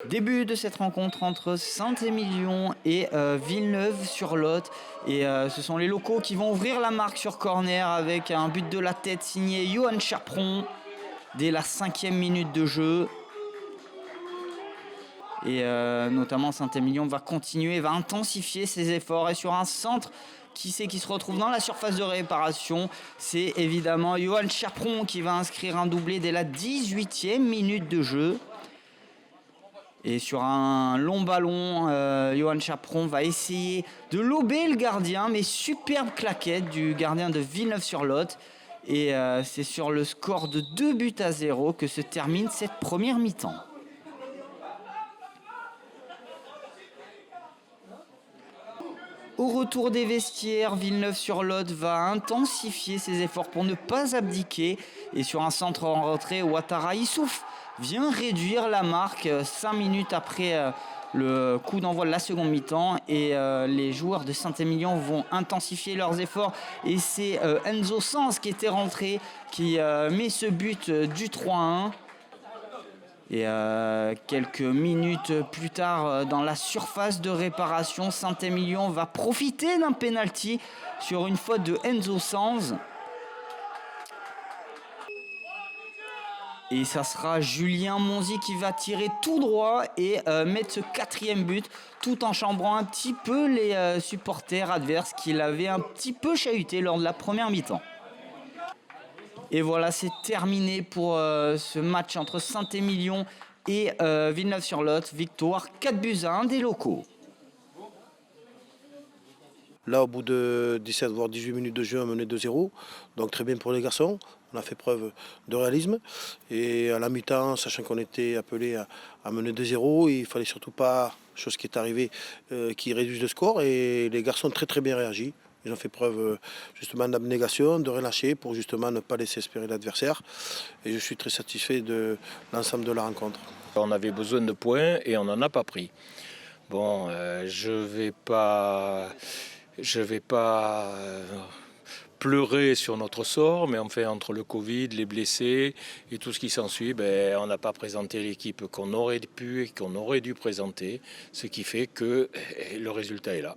Début de cette rencontre entre Saint-Émilion et Villeneuve-sur-Lot. Et ce sont les locaux qui vont ouvrir la marque sur corner avec un but de la tête signé Johan Chaperon dès la 5e minute de jeu. Et notamment Saint-Émilion va continuer, va intensifier ses efforts. Et sur un centre, qui c'est qui se retrouve dans la surface de réparation? C'est évidemment Johan Chaperon qui va inscrire un doublé dès la 18e minute de jeu. Et sur un long ballon, Johan Chaperon va essayer de lober le gardien, mais superbe claquette du gardien de Villeneuve-sur-Lot. Et c'est sur le score de 2-0 que se termine cette première mi-temps. Au retour des vestiaires, Villeneuve-sur-Lot va intensifier ses efforts pour ne pas abdiquer. Et sur un centre en retrait, Ouattara Issouf vient réduire la marque 5 minutes après le coup d'envoi de la seconde mi-temps. Et les joueurs de Saint-Émilion vont intensifier leurs efforts. Et c'est Enzo Sanz qui était rentré, qui met ce but du 3-1. Et quelques minutes plus tard, dans la surface de réparation, Saint-Émilion va profiter d'un penalty sur une faute de Enzo Sanz. Et ça sera Julien Monzi qui va tirer tout droit et mettre ce 4e but, tout en chambrant un petit peu les supporters adverses qui l'avaient un petit peu chahuté lors de la première mi-temps. Et voilà, c'est terminé pour ce match entre Saint-Émilion et Villeneuve-sur-Lot. Victoire 4-1 des locaux. Là, au bout de 17 voire 18 minutes de jeu, on menait 2-0. Donc très bien pour les garçons. On a fait preuve de réalisme. Et à la mi-temps, sachant qu'on était appelé à mener 2-0, il ne fallait surtout pas, chose qui est arrivée, qu'ils réduisent le score. Et les garçons ont très très bien réagi. Ils ont fait preuve justement d'abnégation, de relâcher pour justement ne pas laisser espérer l'adversaire. Et je suis très satisfait de l'ensemble de la rencontre. On avait besoin de points et on n'en a pas pris. Bon, je vais pas pleurer sur notre sort, mais enfin entre le Covid, les blessés et tout ce qui s'ensuit, on n'a pas présenté l'équipe qu'on aurait pu et qu'on aurait dû présenter, ce qui fait que le résultat est là.